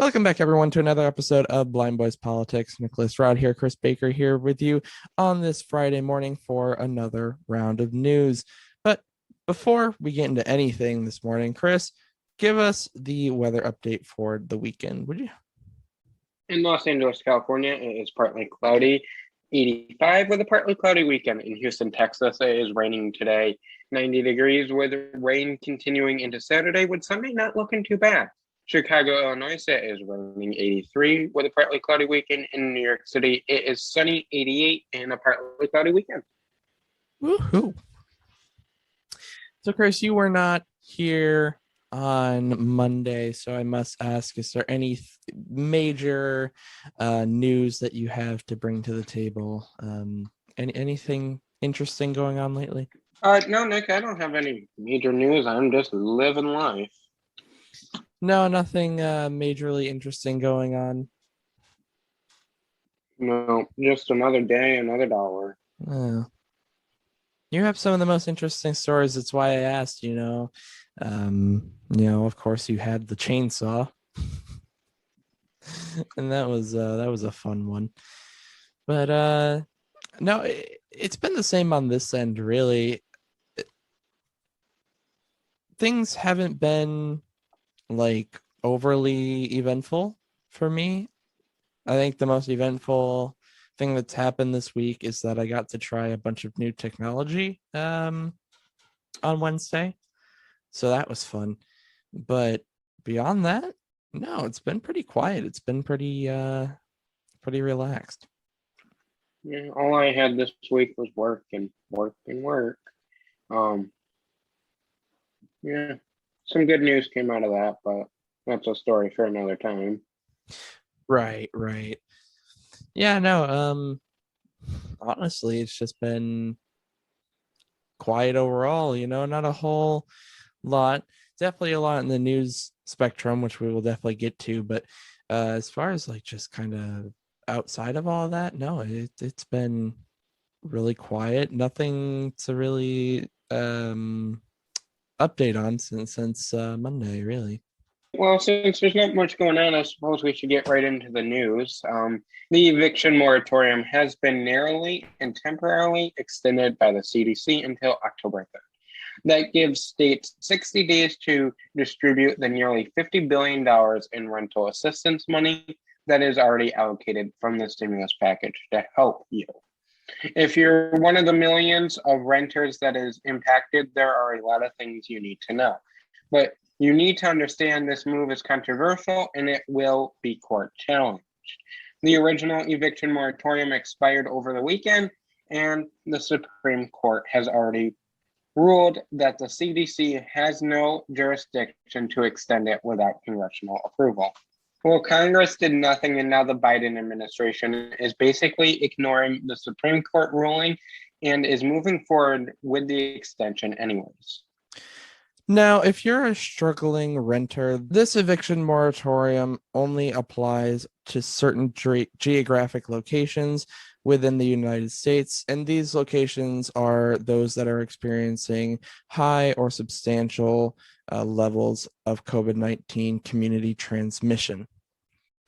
Welcome back, everyone, to another episode of Blind Boys Politics. Nicholas Rod here, Chris Baker here with you on this Friday morning for another round of news. But before we get into anything this morning, Chris, give us the weather update for the weekend, would you? In Los Angeles, California, it is partly cloudy, 85 with a partly cloudy weekend. In Houston, Texas, it is raining today, 90 degrees with rain continuing into Saturday, with Sunday not looking too bad. Chicago, Illinois, it is raining 83 with a partly cloudy weekend. In New York City, it is sunny, 88 and a partly cloudy weekend. Woohoo. So, Chris, you were not here on Monday, so I must ask, is there any major news that you have to bring to the table? Anything interesting going on lately? No, Nick, I don't have any major news. I'm just living life. No, nothing majorly interesting going on. No, just another day, another dollar. Oh. You have some of the most interesting stories. That's why I asked, of course you had the chainsaw. And that was a fun one. But no, it's been the same on this end, really. Things haven't been like overly eventful for me. I think the most eventful thing that's happened this week is that I got to try a bunch of new technology on Wednesday. So that was fun. But beyond that, no, it's been pretty quiet. It's been pretty relaxed. Yeah, all I had this week was work and work and work. Um, yeah, some good news came out of that, but that's a story for another time. Right. Yeah, no, honestly, it's just been quiet overall, not a whole lot. Definitely a lot in the news spectrum, which we will definitely get to, but as far as like just kind of outside of all of that, no, it's been really quiet. Nothing to really update on since Monday, really. Well, since there's not much going on, I suppose we should get right into the news. The eviction moratorium has been narrowly and temporarily extended by the CDC until October 3rd. That gives states 60 days to distribute the nearly $50 billion in rental assistance money that is already allocated from the stimulus package to help you. If you're one of the millions of renters that is impacted, there are a lot of things you need to know. But you need to understand this move is controversial and it will be court challenged. The original eviction moratorium expired over the weekend, and the Supreme Court has already ruled that the CDC has no jurisdiction to extend it without congressional approval. Well, Congress did nothing, and now the Biden administration is basically ignoring the Supreme Court ruling and is moving forward with the extension anyways. Now, if you're a struggling renter, this eviction moratorium only applies to certain geographic locations within the United States, and these locations are those that are experiencing high or substantial levels of COVID-19 community transmission.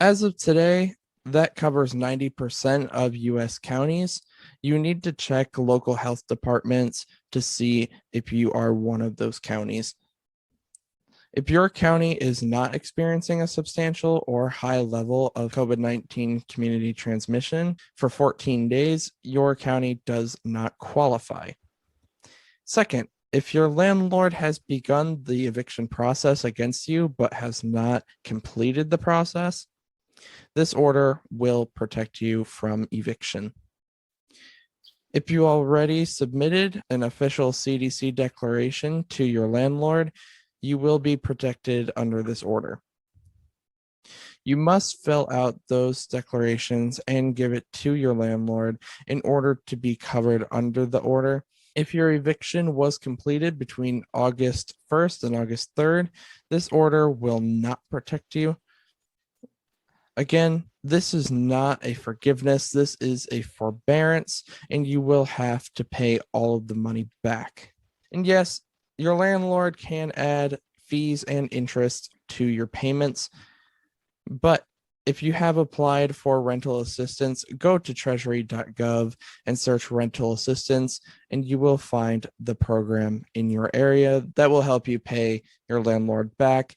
As of today, that covers 90% of US counties. You need to check local health departments to see if you are one of those counties. If your county is not experiencing a substantial or high level of COVID-19 community transmission for 14 days, your county does not qualify. Second, if your landlord has begun the eviction process against you but has not completed the process, this order will protect you from eviction. If you already submitted an official CDC declaration to your landlord, you will be protected under this order. You must fill out those declarations and give it to your landlord in order to be covered under the order. If your eviction was completed between August 1st and August 3rd, this order will not protect you. Again, this is not a forgiveness. This is a forbearance, and you will have to pay all of the money back. And yes, your landlord can add fees and interest to your payments. But if you have applied for rental assistance, go to treasury.gov and search rental assistance, and you will find the program in your area that will help you pay your landlord back.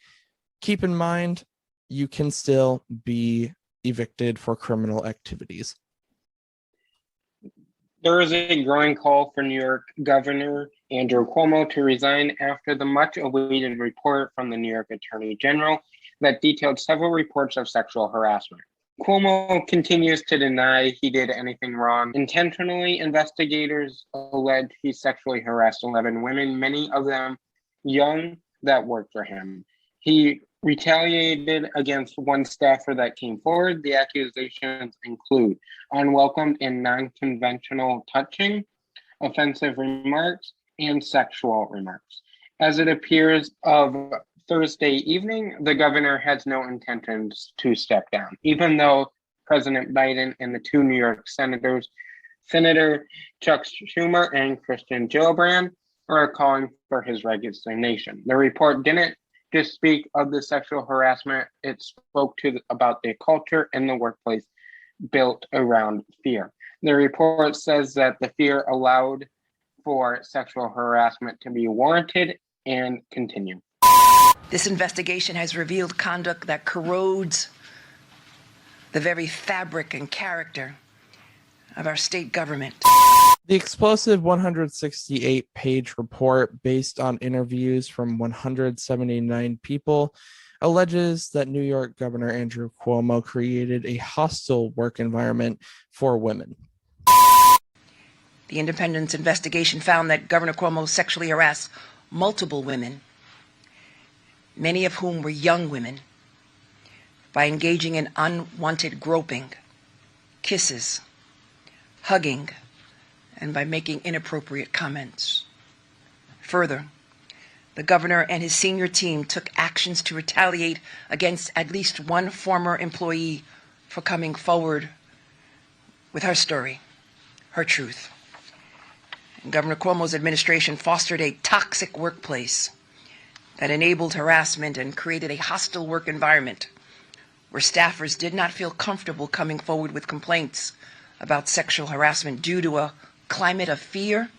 Keep in mind, you can still be evicted for criminal activities. There is a growing call for New York Governor Andrew Cuomo to resign after the much-awaited report from the New York Attorney General that detailed several reports of sexual harassment. Cuomo continues to deny he did anything wrong. Intentionally, investigators allege he sexually harassed 11 women, many of them young, that worked for him. He retaliated against one staffer that came forward. The accusations include unwelcomed and non-conventional touching, offensive remarks, and sexual remarks. As it appears of Thursday evening, the governor has no intentions to step down, even though President Biden and the two New York senators, Senator Chuck Schumer and Christian Gillibrand, are calling for his resignation. The report didn't just speak of the sexual harassment, it spoke about the culture in the workplace built around fear. The report says that the fear allowed for sexual harassment to be warranted and continue. This investigation has revealed conduct that corrodes the very fabric and character of our state government. The explosive 168-page report, based on interviews from 179 people, alleges that New York Governor Andrew Cuomo created a hostile work environment for women. The Independent's investigation found that Governor Cuomo sexually harassed multiple women, many of whom were young women, by engaging in unwanted groping, kisses, hugging, and by making inappropriate comments. Further, the governor and his senior team took actions to retaliate against at least one former employee for coming forward with her story, her truth. And Governor Cuomo's administration fostered a toxic workplace that enabled harassment and created a hostile work environment where staffers did not feel comfortable coming forward with complaints about sexual harassment due to a climate of fear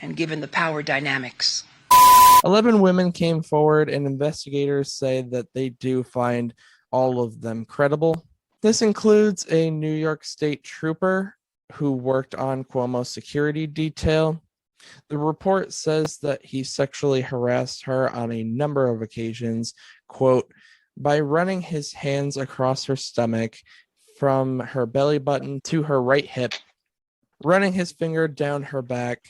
and given the power dynamics. 11 women came forward, and investigators say that they do find all of them credible. This includes a New York State trooper who worked on Cuomo's security detail. The report says that he sexually harassed her on a number of occasions, quote, by running his hands across her stomach from her belly button to her right hip, running his finger down her back,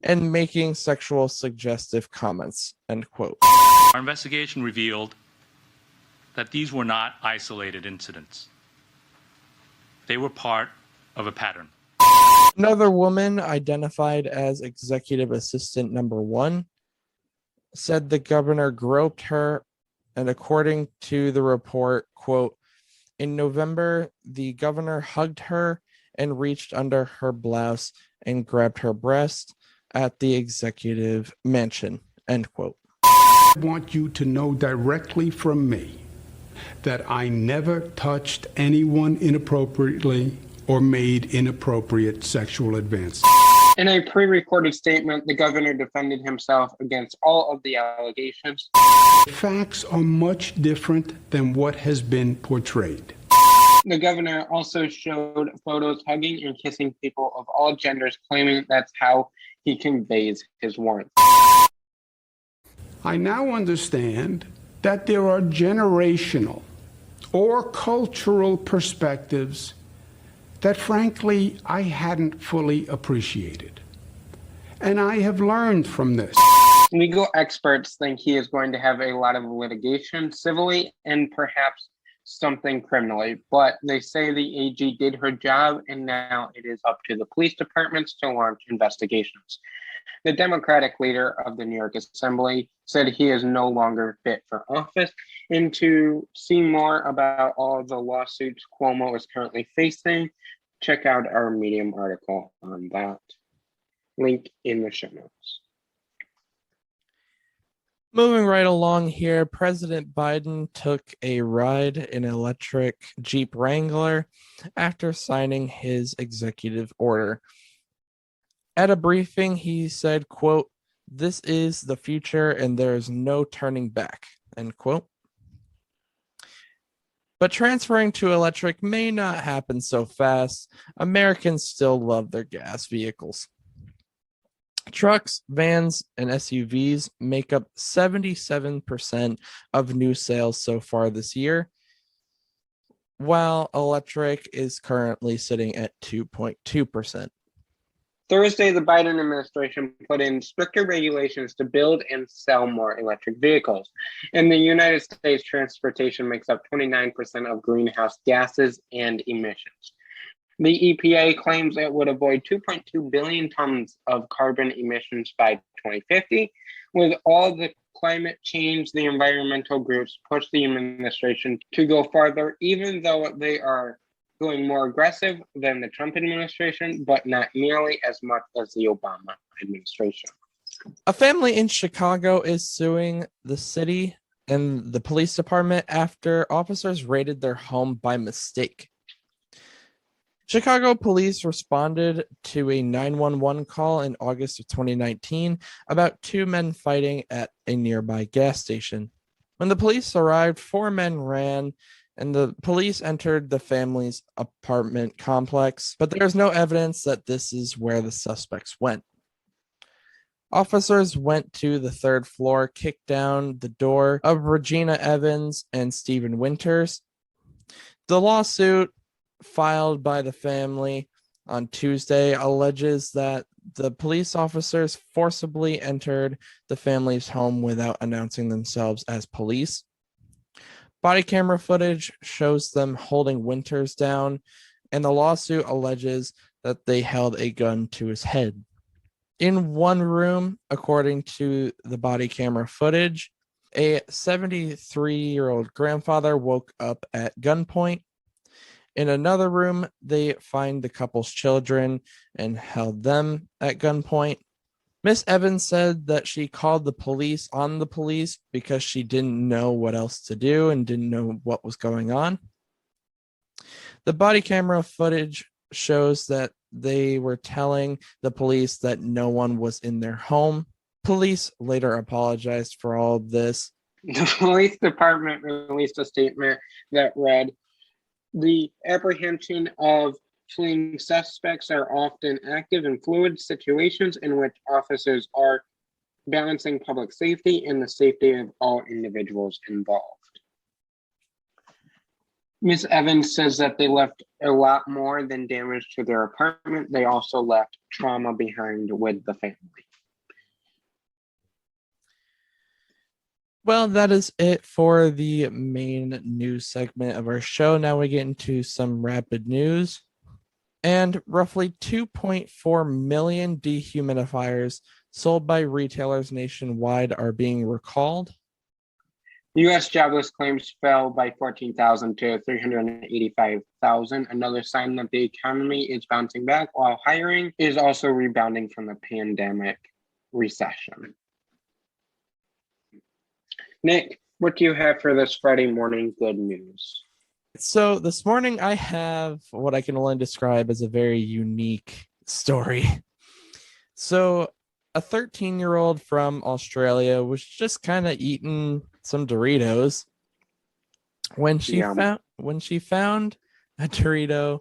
and making sexual suggestive comments, end quote. Our investigation revealed that these were not isolated incidents. They were part of a pattern. Another woman, identified as executive assistant number 1, said the governor groped her, and according to the report, quote, in November, the governor hugged her and reached under her blouse and grabbed her breast at the executive mansion, end quote. I want you to know directly from me that I never touched anyone inappropriately or made inappropriate sexual advances. In a pre-recorded statement, the governor defended himself against all of the allegations. The facts are much different than what has been portrayed. The governor also showed photos hugging and kissing people of all genders, claiming that's how he conveys his warmth. I now understand that there are generational or cultural perspectives that, frankly, I hadn't fully appreciated. And I have learned from this. Legal experts think he is going to have a lot of litigation civilly and perhaps something criminally, but they say the AG did her job and now it is up to the police departments to launch investigations. The Democratic leader of the New York Assembly said he is no longer fit for office. And to see more about all the lawsuits Cuomo is currently facing, check out our Medium article on that. Link in the show notes. Moving right along here, President Biden took a ride in an electric Jeep Wrangler after signing his executive order. At a briefing, he said, quote, "This is the future and there is no turning back," end quote. But transferring to electric may not happen so fast. Americans still love their gas vehicles. Trucks, vans, and SUVs make up 77% of new sales so far this year, while electric is currently sitting at 2.2%. Thursday, the Biden administration put in stricter regulations to build and sell more electric vehicles. In the United States, transportation makes up 29% of greenhouse gases and emissions. The EPA claims it would avoid 2.2 billion tons of carbon emissions by 2050. With all the climate change, the environmental groups push the administration to go farther, even though they are going more aggressive than the Trump administration, but not nearly as much as the Obama administration. A family in Chicago is suing the city and the police department after officers raided their home by mistake. Chicago police responded to a 911 call in August of 2019 about two men fighting at a nearby gas station. When the police arrived, four men ran, and the police entered the family's apartment complex, but there is no evidence that this is where the suspects went. Officers went to the third floor, kicked down the door of Regina Evans and Stephen Winters. The lawsuit filed by the family on Tuesday alleges that the police officers forcibly entered the family's home without announcing themselves as police. Body camera footage shows them holding Winters down, and the lawsuit alleges that they held a gun to his head. In one room, according to the body camera footage, a 73-year-old grandfather woke up at gunpoint. In another room, they find the couple's children and held them at gunpoint. Miss Evans said that she called the police on the police because she didn't know what else to do and didn't know what was going on. The body camera footage shows that they were telling the police that no one was in their home. Police later apologized for all of this. The police department released a statement that read, "The apprehension of fleeing suspects are often active and fluid situations in which officers are balancing public safety and the safety of all individuals involved." Ms. Evans says that they left a lot more than damage to their apartment. They also left trauma behind with the family. Well, that is it for the main news segment of our show. Now we get into some rapid news. And roughly 2.4 million dehumidifiers sold by retailers nationwide are being recalled. U.S. jobless claims fell by 14,000 to 385,000, another sign that the economy is bouncing back, while hiring is also rebounding from the pandemic recession. Nick, what do you have for this Friday morning good news? So this morning I have what I can only describe as a very unique story. So a 13-year-old from Australia was just kind of eating some Doritos when she found a Dorito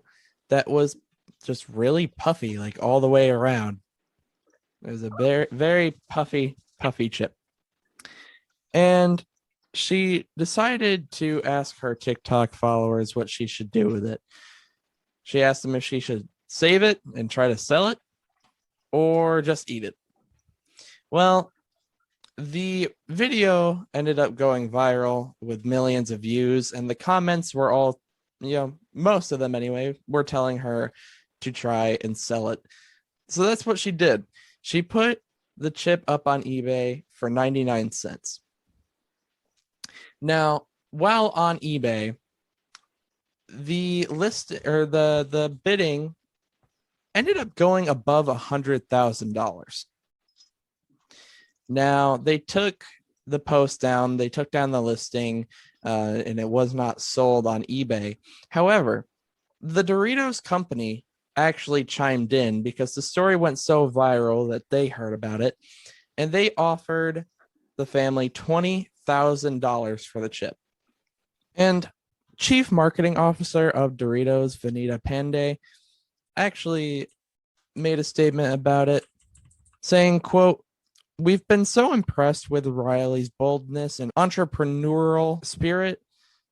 that was just really puffy, like all the way around. It was a very, very puffy chip. And she decided to ask her TikTok followers what she should do with it. She asked them if she should save it and try to sell it or just eat it. Well, the video ended up going viral with millions of views, and the comments were all, most of them anyway, were telling her to try and sell it. So that's what she did. She put the chip up on eBay for 99 cents. Now, while on eBay, the list or the bidding ended up going above $100,000. Now, they took the post down. They took down the listing, and it was not sold on eBay. However, the Doritos company actually chimed in because the story went so viral that they heard about it, and they offered the family $20,000 for the chip. And Chief Marketing Officer of Doritos, Vanita Pandey, actually made a statement about it, saying, quote, "We've been so impressed with Riley's boldness and entrepreneurial spirit,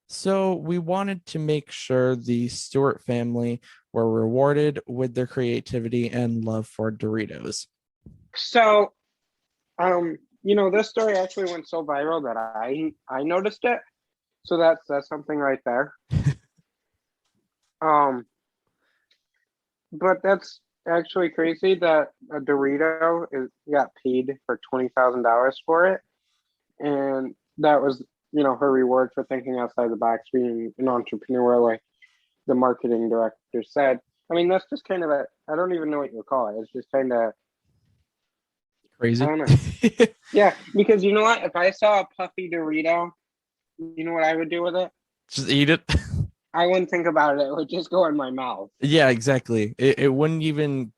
so we wanted to make sure the Stewart family were rewarded with their creativity and love for Doritos." So, this story actually went so viral that I noticed it. So that's something right there. But that's actually crazy that a Dorito got paid for $20,000 for it, and that was her reward for thinking outside the box, being an entrepreneur, like the marketing director said. I mean, that's just kind of I don't even know what you would call it. It's just kind of Crazy. I don't know. Yeah, because you know what? If I saw a puffy Dorito, you know what I would do with it? Just eat it. I wouldn't think about it. It would just go in my mouth. Yeah, exactly. It wouldn't even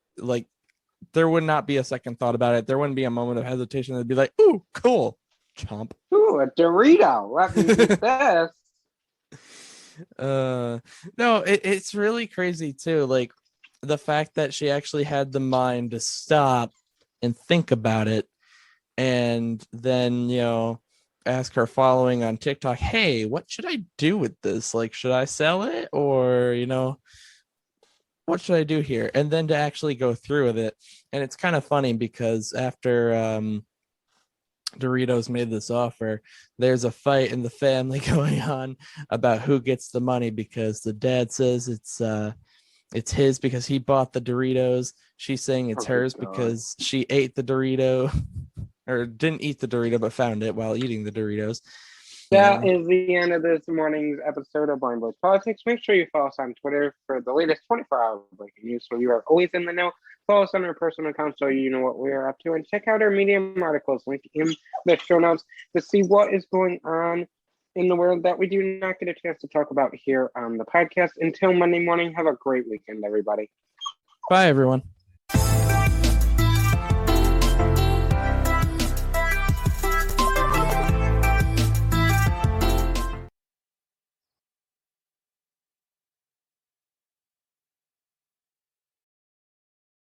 there would not be a second thought about it. There wouldn't be a moment of hesitation. It'd be like, "Ooh, cool, chomp." Ooh, a Dorito. Let me eat this. No, it's really crazy too. Like the fact that she actually had the mind to stop and think about it, and then ask her following on TikTok, "Hey, what should I do with this? Like, should I sell it, or what should I do here?" And then to actually go through with it. And it's kind of funny because after Doritos made this offer, there's a fight in the family going on about who gets the money, because the dad says it's his because he bought the Doritos. She's saying it's hers because she ate the Dorito or didn't eat the Dorito but found it while eating the Doritos. That is the end of this morning's episode of Blind Boys Politics. Make sure you follow us on Twitter for the latest 24-hour breaking news, so you are always in the know. Follow us on our personal accounts so you know what we are up to, and check out our Medium articles linked in the show notes to see what is going on in the world that we do not get a chance to talk about here on the podcast. Until Monday morning, have a great weekend, everybody. Bye, everyone.